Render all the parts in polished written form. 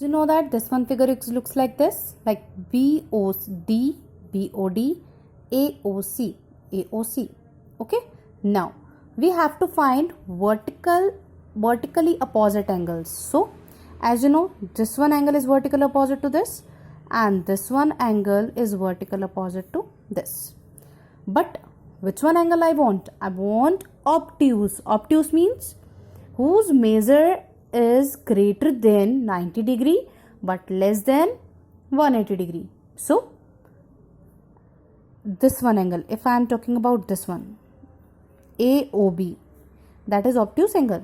You know that this one figure looks like this, like BOD, BOD, AOC, AOC. Okay. Now we have to find vertically opposite angles. So as you know, this one angle is vertical opposite to this, and this one angle is vertical opposite to this. But which one angle I want? I want obtuse. Obtuse means whose measure is greater than 90 degree but less than 180 degree. So this one angle, if I am talking about this one, AOB, that is obtuse angle?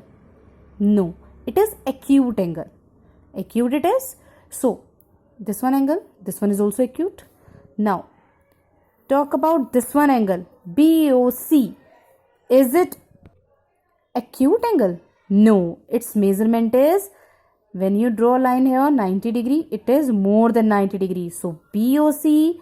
No, it is acute angle. Acute it is. So this one angle, this one is also acute. Now talk about this one angle, BOC. Is it acute angle? No, its measurement is, when you draw a line here 90 degree, it is more than 90 degrees. So BOC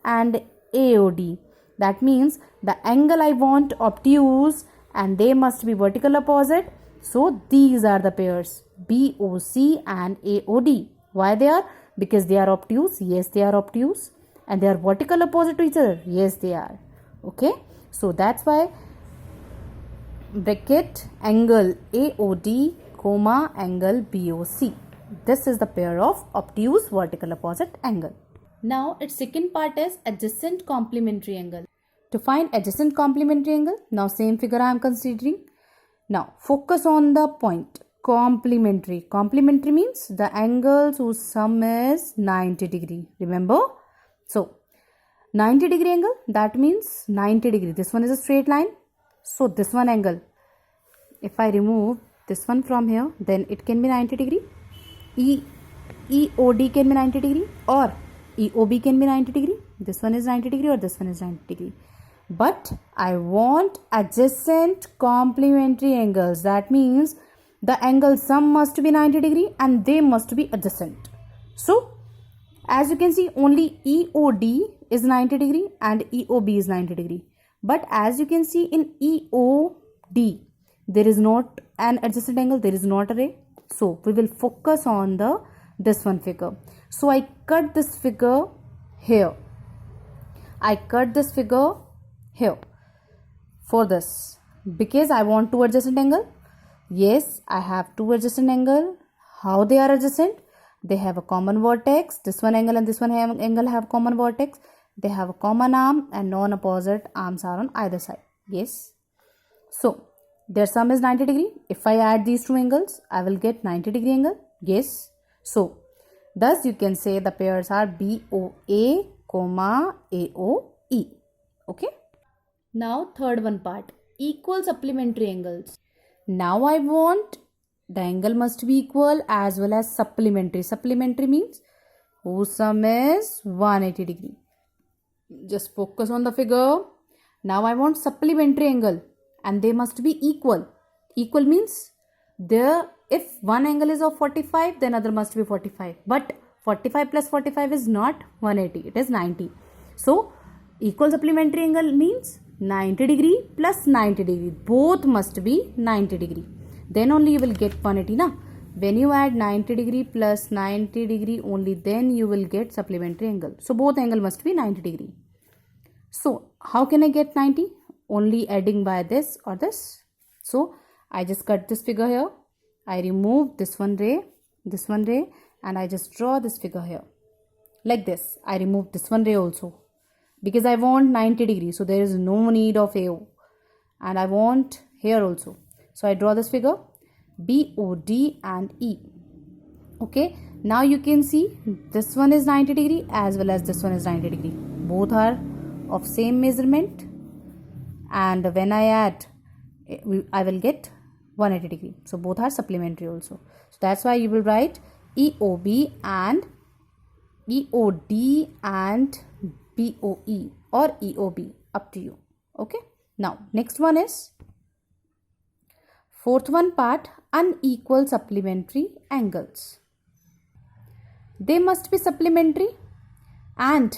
and AOD, that means the angle I want obtuse and they must be vertical opposite. So these are the pairs, BOC and AOD. Why they are? Because they are obtuse. Yes, they are obtuse. And they are vertical opposite to each other. Yes, they are. Okay. So that's why bracket angle AOD comma angle BOC. This is the pair of obtuse vertical opposite angle. Now its second part is adjacent complementary angle. To find adjacent complementary angle, now same figure I am considering. Now focus on the point complementary. Complementary means the angles whose sum is 90 degree. Remember? So 90 degree angle, that means 90 degree. This one is a straight line. So this one angle, if I remove this one from here, then it can be 90 degree. EOD can be 90 degree or EOB can be 90 degree. This one is 90 degree or this one is 90 degree. But I want adjacent complementary angles. That means the angle sum must be 90 degree and they must be adjacent. So as you can see, only EOD is 90 degree and EOB is 90 degree. But as you can see in EOD, there is not an adjacent angle, there is not a ray. So we will focus on this one figure. So I cut this figure here. I cut this figure here for this because I want two adjacent angle. Yes, I have two adjacent angle. How they are adjacent? They have a common vertex. This one angle and this one angle have common vertex. They have a common arm and non-opposite arms are on either side. Yes. So their sum is 90 degree. If I add these two angles, I will get 90 degree angle. Yes. So thus you can say the pairs are BOA, AOE. Okay. Now third one part, equal supplementary angles. Now I want the angle must be equal as well as supplementary. Supplementary means whose sum is 180 degree. Just focus on the figure. Now I want supplementary angle and they must be equal. Equal means if one angle is of 45, then other must be 45. But 45 plus 45 is not 180, it is 90. So equal supplementary angle means 90 degree plus 90 degree. Both must be 90 degree. Then only you will get 180 na. When you add 90 degree plus 90 degree, only then you will get supplementary angle. So both angle must be 90 degree. So how can I get 90? Only adding by this or this. So I just cut this figure here. I remove this one ray, and I just draw this figure here. Like this. I remove this one ray also. Because I want 90 degree. So there is no need of AO. And I want here also. So I draw this figure, BOD and E. Okay. Now you can see this one is 90 degree as well as this one is 90 degree. Both are of same measurement. And when I add, I will get 180 degree. So both are supplementary also. So that's why you will write EOB and EOD and BOE or EOB, up to you. Okay. Now next one is fourth one part, unequal supplementary angles. They must be supplementary and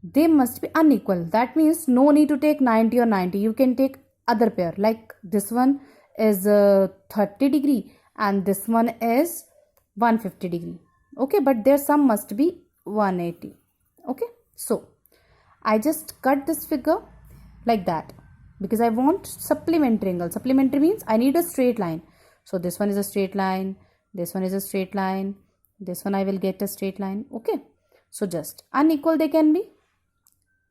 they must be unequal. That means no need to take 90 or 90. You can take other pair, like this one is 30 degree and this one is 150 degree. Okay, but their sum must be 180. Okay, so I just cut this figure like that because I want supplementary angle. Supplementary means I need a straight line. So this one is a straight line, this one is a straight line, this one I will get a straight line. Okay, so just unequal they can be.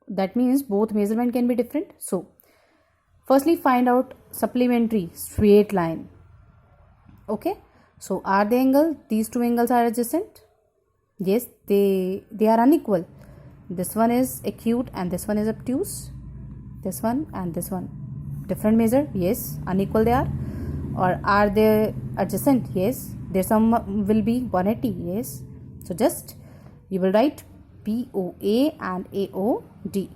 That means both measurement can be different. So firstly find out supplementary straight line. Okay, so are they angle? These two angles are adjacent? Yes, they are unequal. This one is acute and this one is obtuse. This one and this one. Different measure? Yes. Unequal they are. Or are they adjacent? Yes. Their sum will be 180. Yes. So just you will write BOA and AOD.